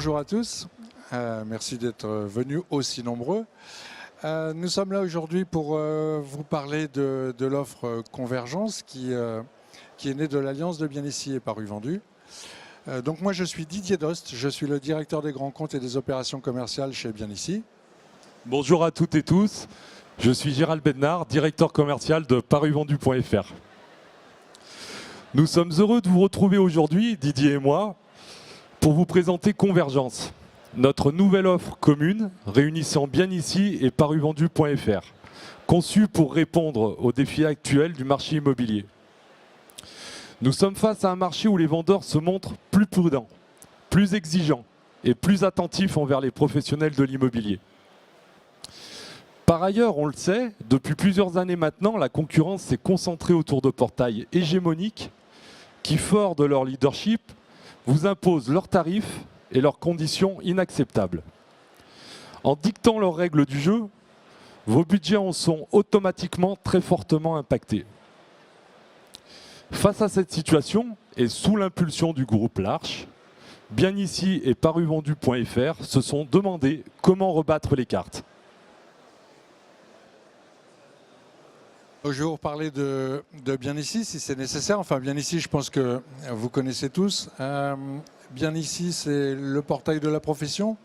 Bonjour à tous, merci d'être venus aussi nombreux. Nous sommes là aujourd'hui pour vous parler de l'offre Convergence qui est née de l'Alliance de Bien Ici et Paru Vendu. Donc moi je suis Didier Dost, je suis le directeur des grands comptes et des opérations commerciales chez Bien Ici. Bonjour à toutes et tous, je suis Gérald Bednard, directeur commercial de paruvendu.fr. Nous sommes heureux de vous retrouver aujourd'hui, Didier et moi, pour vous présenter Convergence, notre nouvelle offre commune réunissant Bien Ici et paruvendu.fr, conçue pour répondre aux défis actuels du marché immobilier. Nous sommes face à un marché où les vendeurs se montrent plus prudents, plus exigeants et plus attentifs envers les professionnels de l'immobilier. Par ailleurs, on le sait, depuis plusieurs années maintenant, la concurrence s'est concentrée autour de portails hégémoniques qui, forts de leur leadership, vous imposent leurs tarifs et leurs conditions inacceptables. En dictant leurs règles du jeu, vos budgets en sont automatiquement très fortement impactés. Face à cette situation, et sous l'impulsion du groupe L'Arche, Bien Ici et paruvendu.fr se sont demandé comment rebattre les cartes. Je vais vous parler de Bien Ici si c'est nécessaire. Enfin, Bien Ici, je pense que vous connaissez tous. Bien Ici, c'est le portail de la profession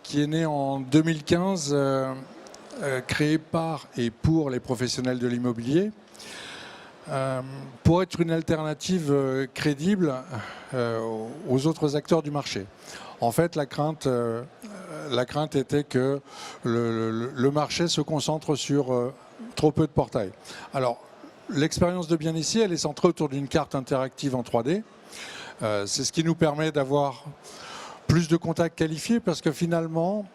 qui est né en 2015, créé par et pour les professionnels de l'immobilier, pour être une alternative crédible aux autres acteurs du marché. En fait, la crainte était que le marché se concentre sur trop peu de portails. Alors, l'expérience de Bien Ici, elle est centrée autour d'une carte interactive en 3D. C'est ce qui nous permet d'avoir plus de contacts qualifiés parce que finalement,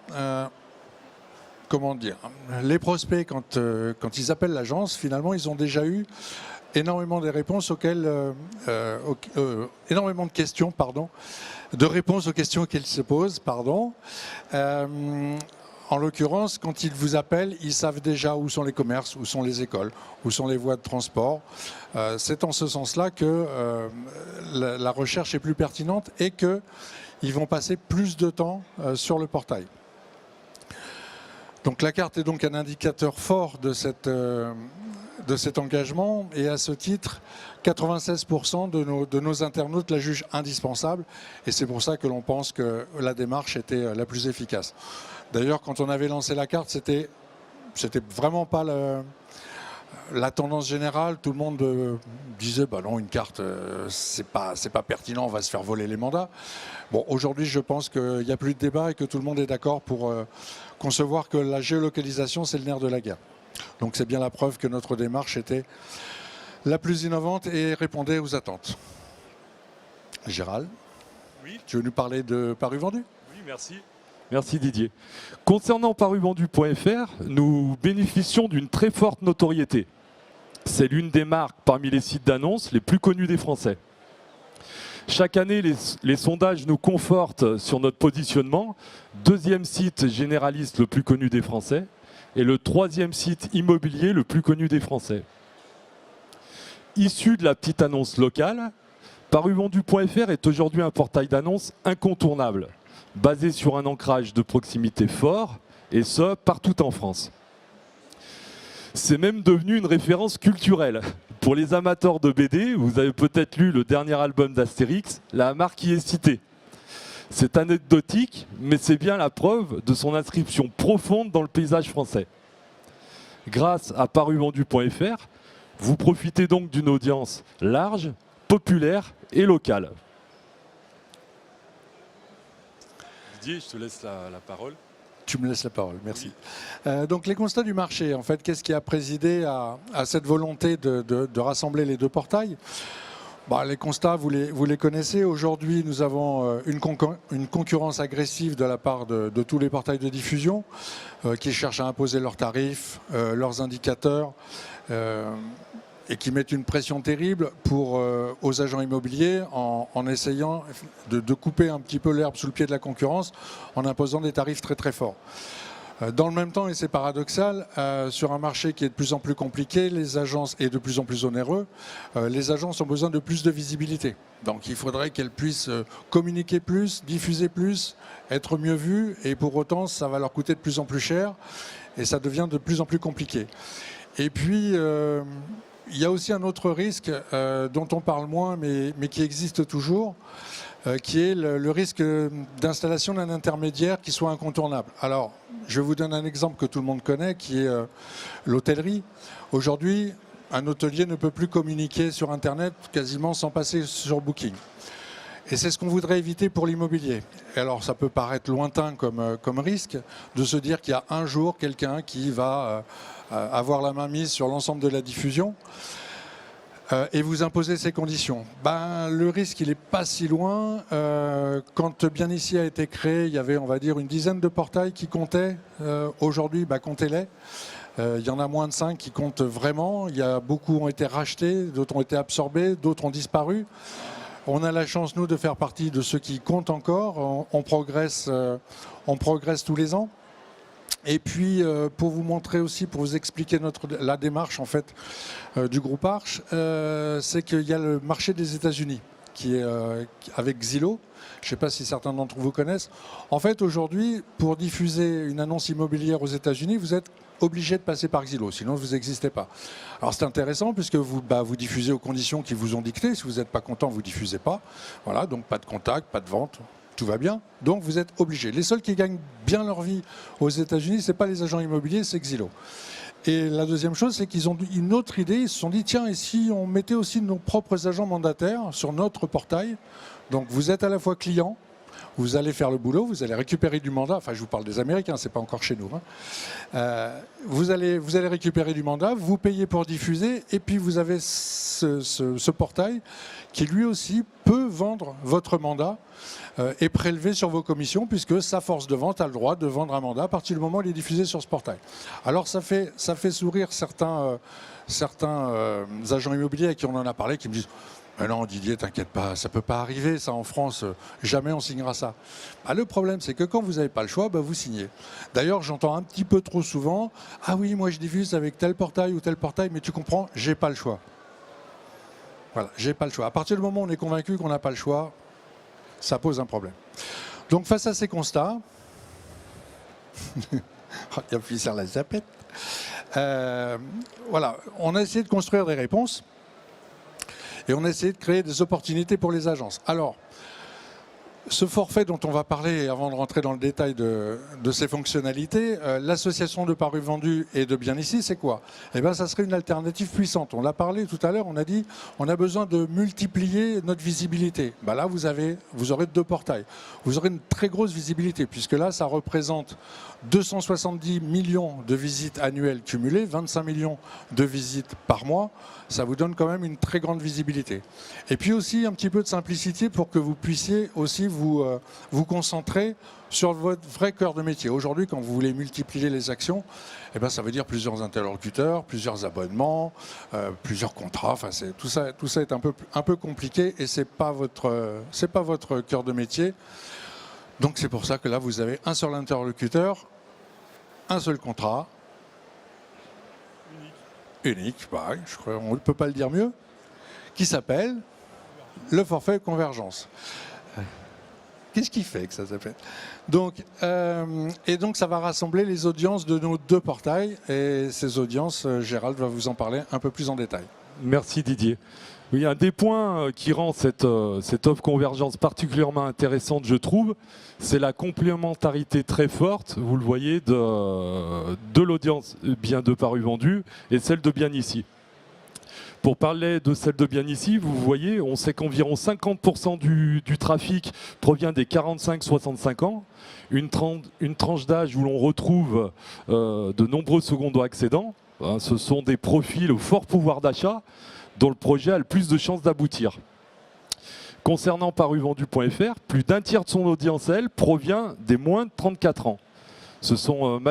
comment dire, les prospects, quand ils appellent l'agence, finalement, ils ont déjà eu énormément de réponses énormément de questions, de réponses aux questions qu'ils se posent, En l'occurrence, quand ils vous appellent, ils savent déjà où sont les commerces, où sont les écoles, où sont les voies de transport. C'est en ce sens-là que la recherche est plus pertinente et qu'ils vont passer plus de temps sur le portail. Donc la carte est donc un indicateur fort de cet engagement et à ce titre, 96% de nos internautes la jugent indispensable et c'est pour ça que l'on pense que la démarche était la plus efficace. D'ailleurs, quand on avait lancé la carte, c'était vraiment pas la tendance générale. Tout le monde disait bah non, une carte, c'est pas pertinent, on va se faire voler les mandats. Bon, aujourd'hui, je pense qu'il n'y a plus de débat et que tout le monde est d'accord pour concevoir que la géolocalisation, c'est le nerf de la guerre. Donc c'est bien la preuve que notre démarche était la plus innovante et répondait aux attentes. Gérald, oui. Tu veux nous parler de Paru Vendu ? Oui, merci. Merci Didier. Concernant paruvendu.fr, nous bénéficions d'une très forte notoriété. C'est l'une des marques parmi les sites d'annonces les plus connus des Français. Chaque année, les sondages nous confortent sur notre positionnement. Deuxième site généraliste le plus connu des Français et le troisième site immobilier le plus connu des Français. Issu de la petite annonce locale, paruvendu.fr est aujourd'hui un portail d'annonces incontournable, basé sur un ancrage de proximité fort, et ce, partout en France. C'est même devenu une référence culturelle. Pour les amateurs de BD, vous avez peut-être lu le dernier album d'Astérix, la marque y est citée. C'est anecdotique, mais c'est bien la preuve de son inscription profonde dans le paysage français. Grâce à paruvendu.fr, vous profitez donc d'une audience large, populaire et locale. Didier, je te laisse la parole. Tu me laisses la parole, merci. Donc les constats du marché, en fait, qu'est-ce qui a présidé à cette volonté de rassembler les deux portails ? Les constats, vous les connaissez. Aujourd'hui, nous avons une concurrence agressive de la part de tous les portails de diffusion qui cherchent à imposer leurs tarifs, leurs indicateurs et qui mettent une pression terrible aux agents immobiliers en essayant de couper un petit peu l'herbe sous le pied de la concurrence en imposant des tarifs très très forts. Dans le même temps, et c'est paradoxal, sur un marché qui est de plus en plus compliqué, les agences et de plus en plus onéreux, les agences ont besoin de plus de visibilité. Donc il faudrait qu'elles puissent communiquer plus, diffuser plus, être mieux vues, et pour autant, ça va leur coûter de plus en plus cher, et ça devient de plus en plus compliqué. Et puis, il y a aussi un autre risque dont on parle moins, mais qui existe toujours, qui est le risque d'installation d'un intermédiaire qui soit incontournable. Alors, je vous donne un exemple que tout le monde connaît, qui est l'hôtellerie. Aujourd'hui, un hôtelier ne peut plus communiquer sur Internet quasiment sans passer sur Booking. Et c'est ce qu'on voudrait éviter pour l'immobilier. Alors, ça peut paraître lointain comme risque de se dire qu'il y a un jour quelqu'un qui va avoir la main mise sur l'ensemble de la diffusion et vous imposer ces conditions. Le risque, il n'est pas si loin. Quand Bien Ici a été créé, il y avait, on va dire, une dizaine de portails qui comptaient. Aujourd'hui, comptez-les. Il y en a moins de 5 qui comptent vraiment. Beaucoup ont été rachetés, d'autres ont été absorbés, d'autres ont disparu. On a la chance, nous, de faire partie de ceux qui comptent encore. On progresse tous les ans. Et puis, pour vous montrer aussi, pour vous expliquer la démarche en fait du groupe Arche, c'est qu'il y a le marché des États-Unis qui est avec Zillow. Je ne sais pas si certains d'entre vous connaissent. En fait, aujourd'hui, pour diffuser une annonce immobilière aux États-Unis, vous êtes obligé de passer par Zillow, sinon vous n'existez pas. Alors c'est intéressant puisque vous diffusez aux conditions qu'ils vous ont dictées. Si vous n'êtes pas content, vous ne diffusez pas. Voilà, donc pas de contact, pas de vente. Tout va bien, donc vous êtes obligé. Les seuls qui gagnent bien leur vie aux États-Unis, ce n'est pas les agents immobiliers, c'est Zillow. Et la deuxième chose, c'est qu'ils ont une autre idée. Ils se sont dit, tiens, et si on mettait aussi nos propres agents mandataires sur notre portail? Donc vous êtes à la fois client, vous allez faire le boulot, vous allez récupérer du mandat. Enfin, je vous parle des Américains, c'est pas encore chez nous. Vous allez récupérer du mandat, vous payez pour diffuser, et puis vous avez ce portail qui lui aussi peut vendre votre mandat et prélever sur vos commissions, puisque sa force de vente a le droit de vendre un mandat à partir du moment où il est diffusé sur ce portail. Alors ça fait sourire certains agents immobiliers à qui on en a parlé, qui me disent « Mais non Didier, t'inquiète pas, ça ne peut pas arriver ça en France, jamais on signera ça ». Le problème c'est que quand vous n'avez pas le choix, vous signez. D'ailleurs j'entends un petit peu trop souvent « Ah oui, moi je diffuse avec tel portail ou tel portail, mais tu comprends, j'ai pas le choix ». Voilà, j'ai pas le choix. À partir du moment où on est convaincu qu'on n'a pas le choix, ça pose un problème. Donc face à ces constats, il y a plus sur la zapette. Voilà, on a essayé de construire des réponses et on a essayé de créer des opportunités pour les agences. Alors, ce forfait dont on va parler avant de rentrer dans le détail de ses fonctionnalités, l'association de paru vendu et de Bien Ici, c'est quoi? Ça serait une alternative puissante. On l'a parlé tout à l'heure, on a dit on a besoin de multiplier notre visibilité. Là, vous aurez 2 portails. Vous aurez une très grosse visibilité, puisque là, ça représente 270 millions de visites annuelles cumulées, 25 millions de visites par mois. Ça vous donne quand même une très grande visibilité. Et puis aussi un petit peu de simplicité pour que vous puissiez aussi vous concentrer sur votre vrai cœur de métier. Aujourd'hui, quand vous voulez multiplier les actions, ça veut dire plusieurs interlocuteurs, plusieurs abonnements, plusieurs contrats. Enfin, tout ça est un peu compliqué et c'est pas votre cœur de métier. Donc c'est pour ça que là, vous avez un seul interlocuteur, un seul contrat. Unique, je crois qu'on ne peut pas le dire mieux, qui s'appelle le forfait convergence. Qu'est-ce qui fait que ça s'appelle? Donc, ça va rassembler les audiences de nos 2 portails et ces audiences, Gérald va vous en parler un peu plus en détail. Merci Didier. Oui, un des points qui rend cette offre convergence particulièrement intéressante, je trouve, c'est la complémentarité très forte, vous le voyez, de l'audience bien de paru vendu et celle de Bien Ici. Pour parler de celle de Bien Ici, vous voyez, on sait qu'environ 50% du trafic provient des 45-65 ans, une tranche d'âge où l'on retrouve de nombreux secondo-accédants. Ce sont des profils au fort pouvoir d'achat dont le projet a le plus de chances d'aboutir. Concernant paruvendu.fr, plus d'un tiers de son audience, elle, provient des moins de 34 ans. Ce sont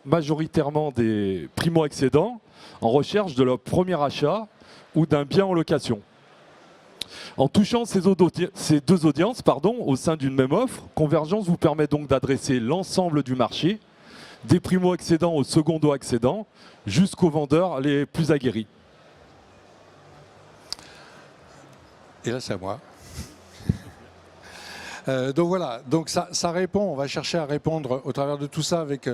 majoritairement des primo-accédants en recherche de leur premier achat ou d'un bien en location. En touchant ces 2 audiences au sein d'une même offre, Convergence vous permet donc d'adresser l'ensemble du marché, des primo-accédants aux secondo-accédants, jusqu'aux vendeurs les plus aguerris. Et là, c'est à moi. Donc voilà, donc ça répond, on va chercher à répondre au travers de tout ça avec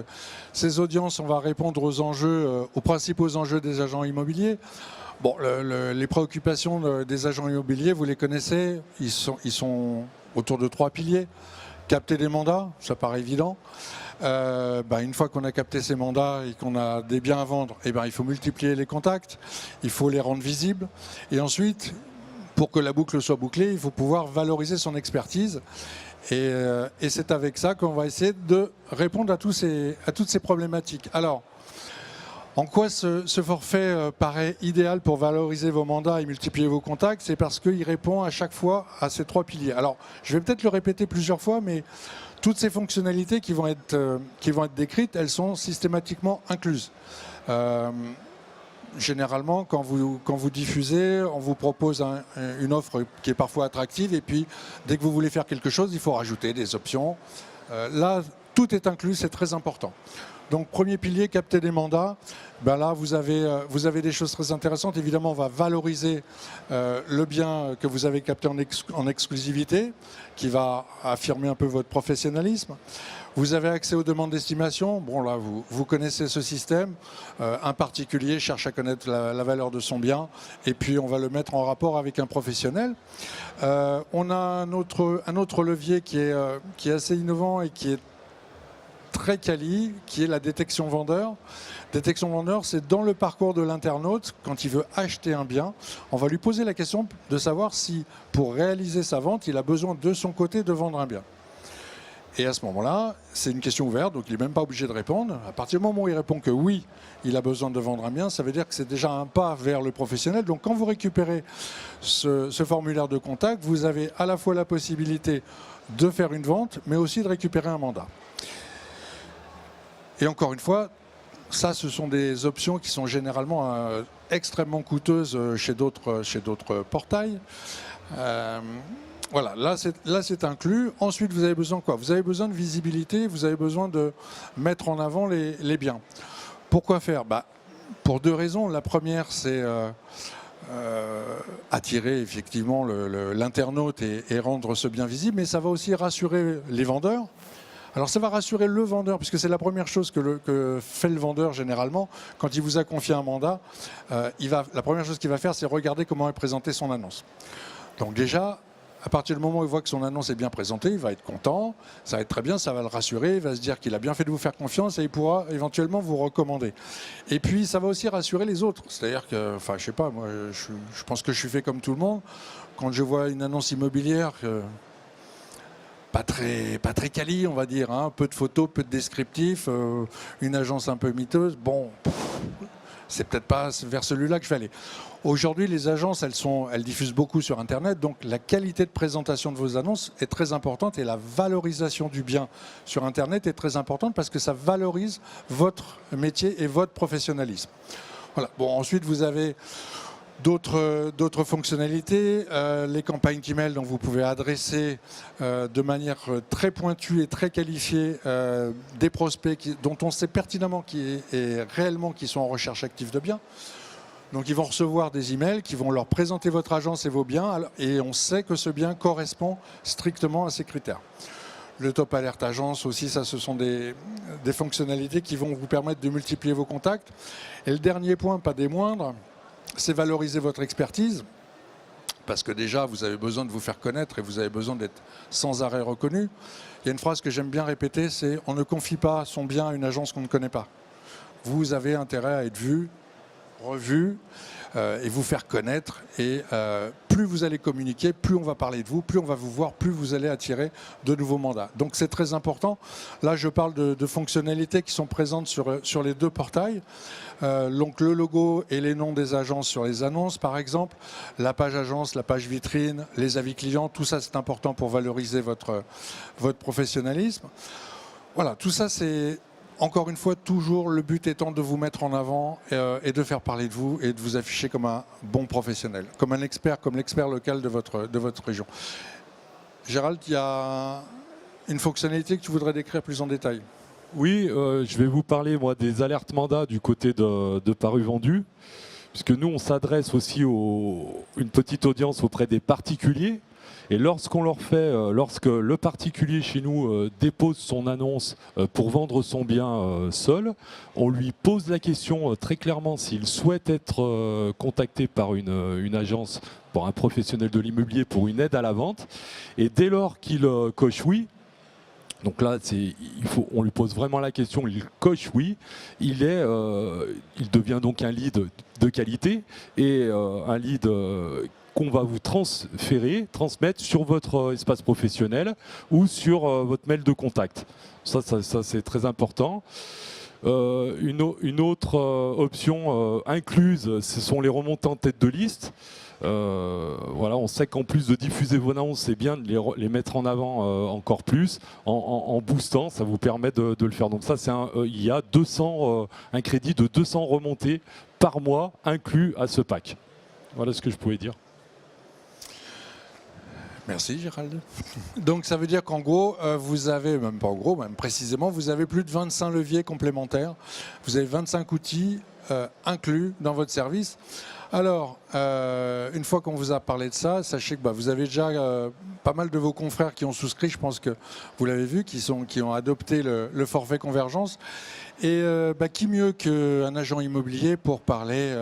ces audiences, on va répondre aux enjeux, aux principaux enjeux des agents immobiliers. Bon, les préoccupations des agents immobiliers, vous les connaissez, ils sont autour de 3 piliers. Capter des mandats, ça paraît évident. Une fois qu'on a capté ces mandats et qu'on a des biens à vendre, il faut multiplier les contacts, il faut les rendre visibles. Et ensuite, pour que la boucle soit bouclée, il faut pouvoir valoriser son expertise. Et c'est avec ça qu'on va essayer de répondre à toutes ces problématiques. Alors, en quoi ce forfait paraît idéal pour valoriser vos mandats et multiplier vos contacts? C'est parce qu'il répond à chaque fois à ces 3 piliers. Alors, je vais peut-être le répéter plusieurs fois, mais toutes ces fonctionnalités qui vont être décrites, elles sont systématiquement incluses. Généralement, quand vous diffusez, on vous propose une offre qui est parfois attractive, et puis dès que vous voulez faire quelque chose, il faut rajouter des options. Là, tout est inclus, c'est très important. Donc, premier pilier, capter des mandats. Là, vous avez des choses très intéressantes. Évidemment, on va valoriser le bien que vous avez capté en exclusivité, qui va affirmer un peu votre professionnalisme. Vous avez accès aux demandes d'estimation. Bon, là, vous connaissez ce système. Un particulier cherche à connaître la valeur de son bien, et puis on va le mettre en rapport avec un professionnel. On a un autre levier qui est assez innovant et qui est très quali, qui est la détection vendeur. Détection vendeur, c'est dans le parcours de l'internaute, quand il veut acheter un bien, on va lui poser la question de savoir si, pour réaliser sa vente, il a besoin de son côté de vendre un bien. Et à ce moment-là, c'est une question ouverte, donc il n'est même pas obligé de répondre. À partir du moment où il répond que oui, il a besoin de vendre un bien, ça veut dire que c'est déjà un pas vers le professionnel. Donc quand vous récupérez ce formulaire de contact, vous avez à la fois la possibilité de faire une vente, mais aussi de récupérer un mandat. Et encore une fois, ça, ce sont des options qui sont généralement extrêmement coûteuses chez d'autres portails. Voilà, là c'est inclus. Ensuite, vous avez besoin de quoi? Vous avez besoin de visibilité, vous avez besoin de mettre en avant les biens. Pourquoi faire? Pour 2 raisons. La première, c'est attirer effectivement l'internaute et rendre ce bien visible, mais ça va aussi rassurer les vendeurs. Alors ça va rassurer le vendeur, puisque c'est la première chose que fait le vendeur généralement. Quand il vous a confié un mandat, la première chose qu'il va faire, c'est regarder comment est présentée son annonce. Donc déjà, à partir du moment où il voit que son annonce est bien présentée, il va être content, ça va être très bien, ça va le rassurer, il va se dire qu'il a bien fait de vous faire confiance et il pourra éventuellement vous recommander. Et puis ça va aussi rassurer les autres. C'est-à-dire que, je sais pas, moi je pense que je suis fait comme tout le monde. Quand je vois une annonce immobilière... Pas très quali, on va dire, hein. Peu de photos, peu de descriptifs, une agence un peu miteuse. Bon, c'est peut-être pas vers celui-là que je vais aller. Aujourd'hui, les agences, elles diffusent beaucoup sur Internet, donc la qualité de présentation de vos annonces est très importante et la valorisation du bien sur Internet est très importante parce que ça valorise votre métier et votre professionnalisme. Voilà. Bon, ensuite, vous avez d'autres fonctionnalités, les campagnes email dont vous pouvez adresser de manière très pointue et très qualifiée des prospects dont on sait pertinemment réellement qu'ils sont en recherche active de biens. Donc ils vont recevoir des emails qui vont leur présenter votre agence et vos biens et on sait que ce bien correspond strictement à ces critères. Le top alert agence aussi, ça ce sont des fonctionnalités qui vont vous permettre de multiplier vos contacts. Et le dernier point, pas des moindres, c'est valoriser votre expertise, parce que déjà, vous avez besoin de vous faire connaître et vous avez besoin d'être sans arrêt reconnu. Il y a une phrase que j'aime bien répéter, c'est « on ne confie pas son bien à une agence qu'on ne connaît pas ». Vous avez intérêt à être vu, revu et vous faire connaître. Et plus vous allez communiquer, plus on va parler de vous, plus on va vous voir, plus vous allez attirer de nouveaux mandats. Donc c'est très important. Là, je parle de fonctionnalités qui sont présentes sur les 2 portails. Donc le logo et les noms des agences sur les annonces, par exemple. La page agence, la page vitrine, les avis clients, tout ça c'est important pour valoriser votre professionnalisme. Voilà, tout ça c'est... Encore une fois, toujours le but étant de vous mettre en avant et de faire parler de vous et de vous afficher comme un bon professionnel, comme un expert, comme l'expert local de votre région. Gérald, il y a une fonctionnalité que tu voudrais décrire plus en détail. Oui, je vais vous parler moi des alertes mandats du côté de Paru Vendu, puisque nous on s'adresse aussi une petite audience auprès des particuliers. Et lorsque le particulier chez nous dépose son annonce pour vendre son bien seul, on lui pose la question très clairement s'il souhaite être contacté par une agence, pour un professionnel de l'immobilier pour une aide à la vente. Et dès lors qu'il coche oui, donc là, on lui pose vraiment la question, il coche oui, il devient donc un lead de qualité et un lead qu'on va vous transmettre sur votre espace professionnel ou sur votre mail de contact. Ça c'est très important. Une autre option incluse, ce sont les remontées en tête de liste. Voilà, on sait qu'en plus de diffuser vos annonces, c'est bien de les mettre en avant encore plus en boostant, ça vous permet de le faire. Donc ça, il y a un crédit de 200 remontées par mois inclus à ce pack. Voilà ce que je pouvais dire. Merci Gérald. Donc ça veut dire qu'en gros, vous avez, même pas en gros, même précisément, vous avez plus de 25 leviers complémentaires. Vous avez 25 outils inclus dans votre service. Alors, une fois qu'on vous a parlé de ça, sachez que vous avez déjà pas mal de vos confrères qui ont souscrit, je pense que vous l'avez vu, qui ont adopté le forfait convergence. Et qui mieux qu'un agent immobilier pour parler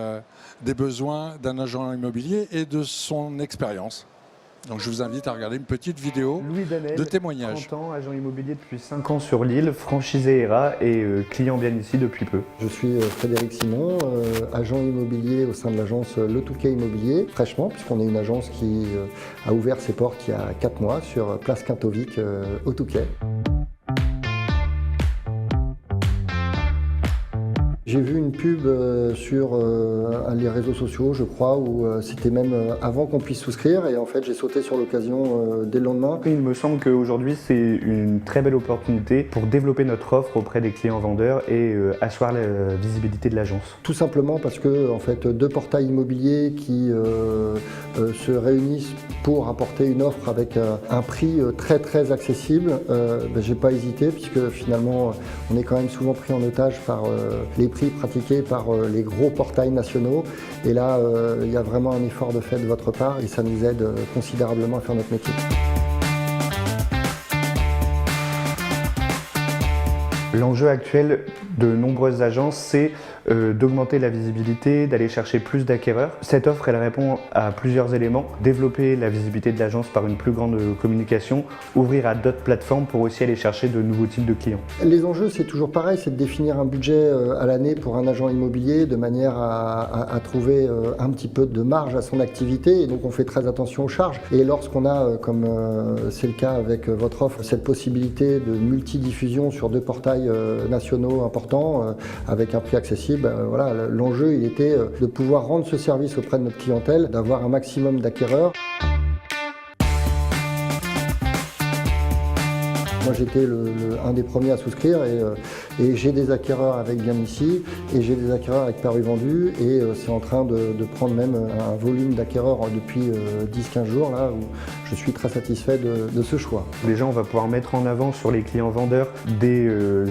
des besoins d'un agent immobilier et de son expérience. Donc je vous invite à regarder une petite vidéo de témoignage. 30 ans, agent immobilier depuis 5 ans sur l'île, franchisé ERA et client bien ici depuis peu. Je suis Frédéric Simon, agent immobilier au sein de l'agence Le Touquet Immobilier, fraîchement, puisqu'on est une agence qui a ouvert ses portes il y a 4 mois sur place Quintovic au Touquet. J'ai vu une pub sur les réseaux sociaux, je crois, où c'était même avant qu'on puisse souscrire, et en fait j'ai sauté sur l'occasion dès le lendemain. Il me semble qu'aujourd'hui c'est une très belle opportunité pour développer notre offre auprès des clients vendeurs et asseoir la visibilité de l'agence. Tout simplement parce que en fait, deux portails immobiliers qui se réunissent pour apporter une offre avec un prix très très accessible, j'ai pas hésité, puisque finalement on est quand même souvent pris en otage par les prix pratiqués par les gros portails nationaux, et là il y a vraiment un effort de fait de votre part et ça nous aide considérablement à faire notre métier. L'enjeu actuel de nombreuses agences, c'est d'augmenter la visibilité, d'aller chercher plus d'acquéreurs. Cette offre, elle répond à plusieurs éléments. Développer la visibilité de l'agence par une plus grande communication, ouvrir à d'autres plateformes pour aussi aller chercher de nouveaux types de clients. Les enjeux, c'est toujours pareil, c'est de définir un budget à l'année pour un agent immobilier de manière à trouver un petit peu de marge à son activité, et donc on fait très attention aux charges. Et lorsqu'on a, comme c'est le cas avec votre offre, cette possibilité de multidiffusion sur deux portails nationaux importants avec un prix accessible, voilà, l'enjeu il était de pouvoir rendre ce service auprès de notre clientèle, d'avoir un maximum d'acquéreurs. Moi j'étais un des premiers à souscrire, et j'ai des acquéreurs avec Bien Ici et j'ai des acquéreurs avec Paru Vendu, et c'est en train de prendre même un volume d'acquéreurs depuis 10-15 jours là, où je suis très satisfait de ce choix. Déjà on va pouvoir mettre en avant sur les clients vendeurs des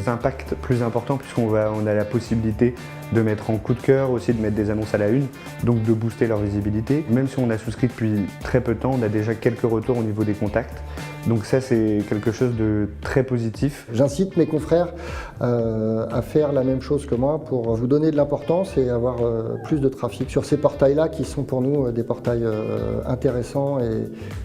impacts plus importants, puisqu'on a la possibilité de mettre en coup de cœur, aussi de mettre des annonces à la une, donc de booster leur visibilité. Même si on a souscrit depuis très peu de temps, on a déjà quelques retours au niveau des contacts. Donc ça c'est quelque chose de très positif. J'incite mes confrères à faire la même chose que moi pour vous donner de l'importance et avoir plus de trafic sur ces portails-là qui sont pour nous des portails intéressants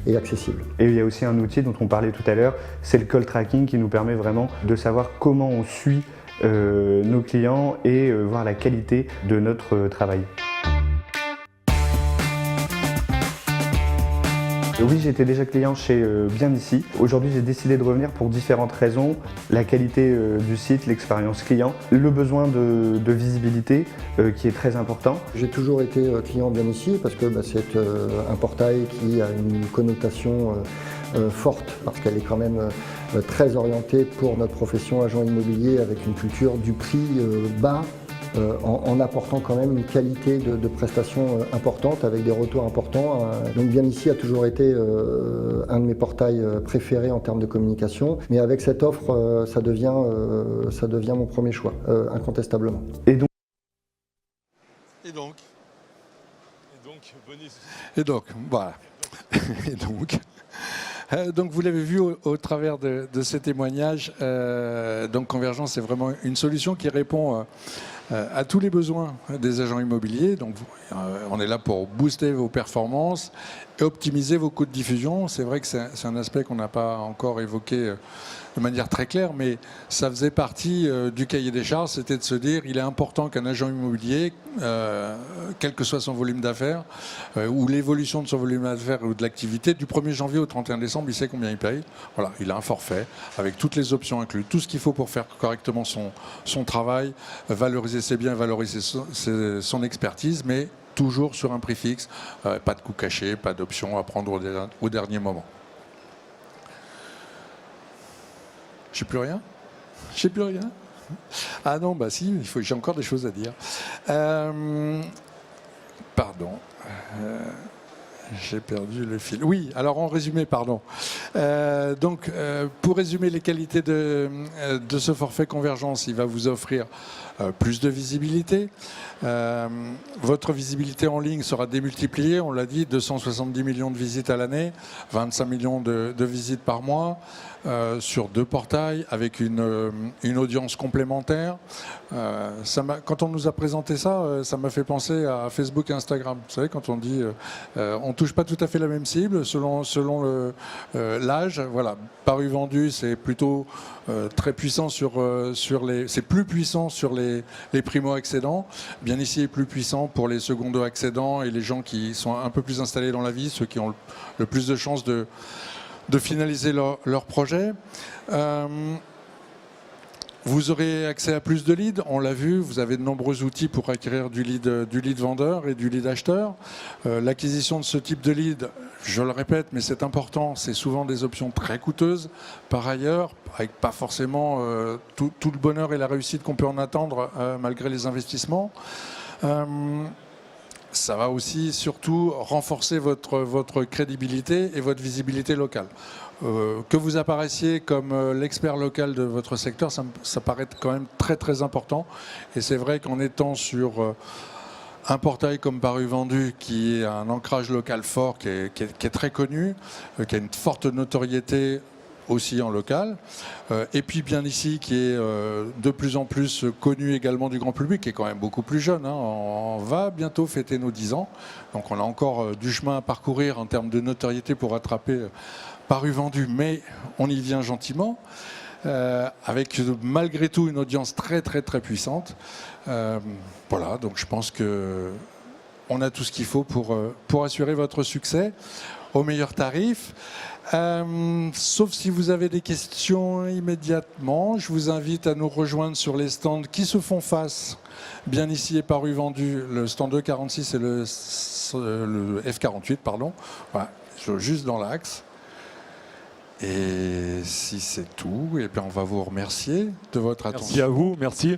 et accessibles. Et il y a aussi un outil dont on parlait tout à l'heure, c'est le call tracking, qui nous permet vraiment de savoir comment on suit nos clients et voir la qualité de notre travail. Oui, j'étais déjà client chez Bien Ici. Aujourd'hui, j'ai décidé de revenir pour différentes raisons. La qualité du site, l'expérience client, le besoin de visibilité qui est très important. J'ai toujours été client Bien Ici parce que c'est un portail qui a une connotation forte, parce qu'elle est quand même très orientée pour notre profession agent immobilier, avec une culture du prix bas en apportant quand même une qualité de prestation importante avec des retours importants. Donc Bien Ici a toujours été un de mes portails préférés en termes de communication, mais avec cette offre, ça devient mon premier choix, incontestablement. Et donc, voilà. Donc vous l'avez vu au travers de ces témoignages, donc Convergence est vraiment une solution qui répond à tous les besoins des agents immobiliers. Donc on est là pour booster vos performances et optimiser vos coûts de diffusion. C'est vrai que c'est un aspect qu'on n'a pas encore évoqué de manière très claire, mais ça faisait partie du cahier des charges, c'était de se dire il est important qu'un agent immobilier, quel que soit son volume d'affaires, ou l'évolution de son volume d'affaires ou de l'activité, du 1er janvier au 31 décembre, il sait combien il paye. Voilà, il a un forfait avec toutes les options incluses, tout ce qu'il faut pour faire correctement son travail, valoriser ses biens, valoriser son expertise, mais toujours sur un prix fixe, pas de coûts cachés, pas d'options à prendre au dernier moment. J'ai plus rien ? J'ai plus rien ? Ah non, bah si, j'ai encore des choses à dire. Pardon. J'ai perdu le fil. Oui, alors en résumé, pardon. Pour résumer les qualités de ce forfait Convergence, il va vous offrir plus de visibilité. Votre visibilité en ligne sera démultipliée, on l'a dit, 270 millions de visites à l'année, 25 millions de visites par mois, sur 2 portails, avec une audience complémentaire. Quand on nous a présenté ça, ça m'a fait penser à Facebook et Instagram. Vous savez, quand on dit on ne touche pas tout à fait la même cible selon l'âge. Voilà, Paru Vendu, c'est plutôt très puissant c'est plus puissant sur les primo-accédants. Bien Ici est plus puissant pour les secondo-accédants et les gens qui sont un peu plus installés dans la vie, ceux qui ont le plus de chances de finaliser leur projet. Vous aurez accès à plus de leads, on l'a vu, vous avez de nombreux outils pour acquérir du lead vendeur et du lead acheteur. L'acquisition de ce type de lead, je le répète, mais c'est important, c'est souvent des options très coûteuses. Par ailleurs, avec pas forcément tout le bonheur et la réussite qu'on peut en attendre malgré les investissements. Ça va aussi surtout renforcer votre crédibilité et votre visibilité locale. Que vous apparaissiez comme l'expert local de votre secteur, ça paraît quand même très très important. Et c'est vrai qu'en étant sur un portail comme Paru Vendu, qui a un ancrage local fort, qui est très connu, qui a une forte notoriété aussi en local, et puis Bien Ici qui est de plus en plus connu également du grand public, qui est quand même beaucoup plus jeune, hein. On va bientôt fêter nos 10 ans, donc on a encore du chemin à parcourir en termes de notoriété pour rattraper Paru Vendu, mais on y vient gentiment, avec malgré tout une audience très très très puissante. Voilà, donc je pense que on a tout ce qu'il faut pour assurer votre succès au meilleur tarif. Sauf si vous avez des questions immédiatement, je vous invite à nous rejoindre sur les stands qui se font face. Bien Ici et Paru Vendu, le stand E46 et le F48, pardon. Voilà, juste dans l'axe. Et si c'est tout, et bien on va vous remercier de votre attention. Merci à vous, merci.